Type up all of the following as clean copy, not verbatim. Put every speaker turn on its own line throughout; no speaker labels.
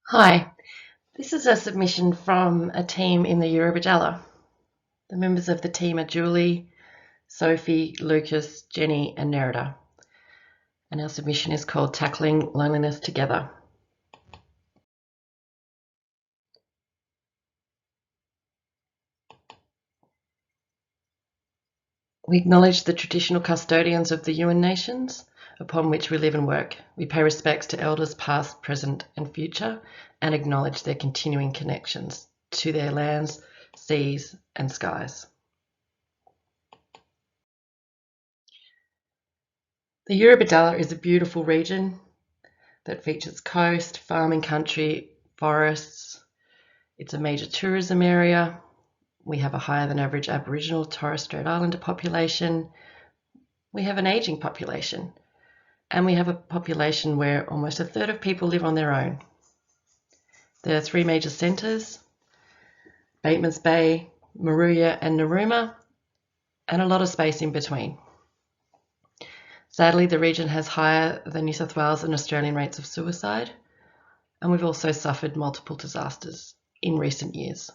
Hi, this is a submission from a team in the Eurobodalla. The members of the team are Julie, Sophie, Lucas, Jenny and Nerida. And our submission is called Tackling Loneliness Together. We acknowledge the traditional custodians of the UN nations upon which we live and work. We pay respects to elders past, present and future and acknowledge their continuing connections to their lands, seas and skies. The Eurobodalla is a beautiful region that features coast, farming country, forests. It's a major tourism area. We have a higher than average Aboriginal Torres Strait Islander population. We have an ageing population. And we have a population where almost a third of people live on their own. There are three major centres, Batemans Bay, Moruya and Narooma, and a lot of space in between. Sadly, the region has higher than New South Wales and Australian rates of suicide, and we've also suffered multiple disasters in recent years.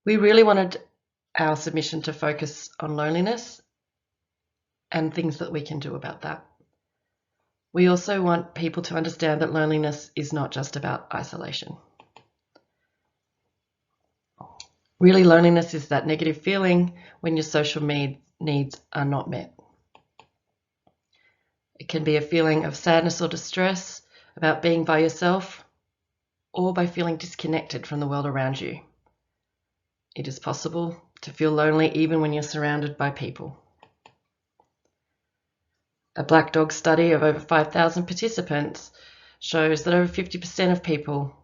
We really wanted our submission to focus on loneliness and things that we can do about that. We also want people to understand that loneliness is not just about isolation. Really, loneliness is that negative feeling when your social needs are not met. It can be a feeling of sadness or distress about being by yourself or by feeling disconnected from the world around you. It is possible to feel lonely even when you're surrounded by people. A Black Dog study of over 5,000 participants shows that over 50% of people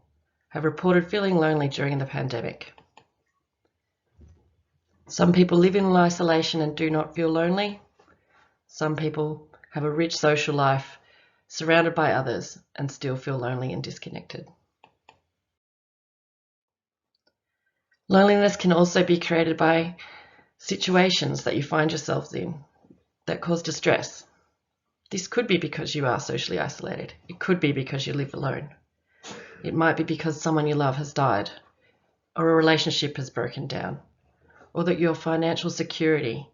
have reported feeling lonely during the pandemic. Some people live in isolation and do not feel lonely. Some people have a rich social life surrounded by others and still feel lonely and disconnected. Loneliness can also be created by situations that you find yourselves in that cause distress. This could be because you are socially isolated. It could be because you live alone. It might be because someone you love has died, or a relationship has broken down, or that your financial security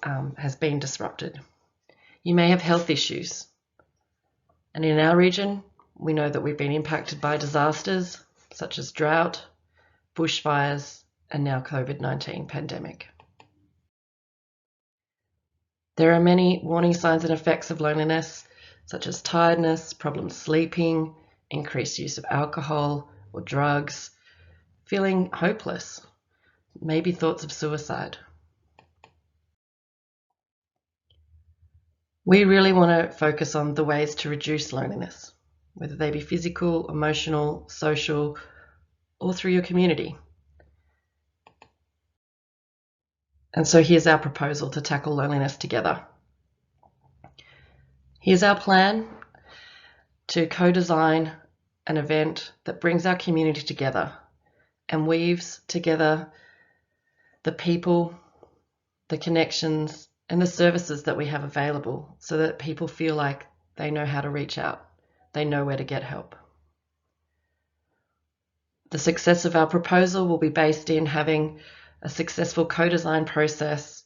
has been disrupted. You may have health issues. And in our region, we know that we've been impacted by disasters such as drought, bushfires, and now COVID-19 pandemic. There are many warning signs and effects of loneliness, such as tiredness, problems sleeping, increased use of alcohol or drugs, feeling hopeless, maybe thoughts of suicide. We really want to focus on the ways to reduce loneliness, whether they be physical, emotional, social, or through your community. And so here's our proposal to tackle loneliness together. Here's our plan to co-design an event that brings our community together and weaves together the people, the connections, and the services that we have available so that people feel like they know how to reach out, they know where to get help. The success of our proposal will be based in having a successful co-design process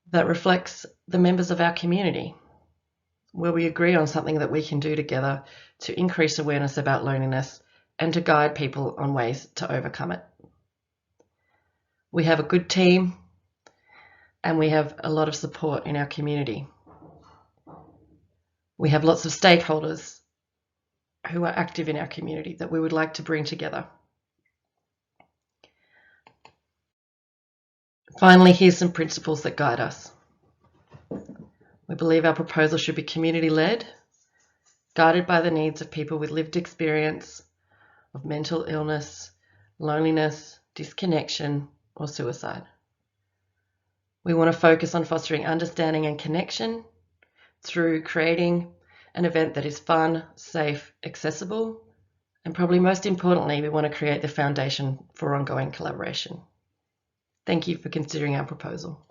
that reflects the members of our community, where we agree on something that we can do together to increase awareness about loneliness and to guide people on ways to overcome it. We have a good team and we have a lot of support in our community. We have lots of stakeholders who are active in our community that we would like to bring together. Finally, here's some principles that guide us. We believe our proposal should be community-led, guided by the needs of people with lived experience of mental illness, loneliness, disconnection, or suicide. We want to focus on fostering understanding and connection through creating an event that is fun, safe, accessible, and probably most importantly, we want to create the foundation for ongoing collaboration. Thank you for considering our proposal.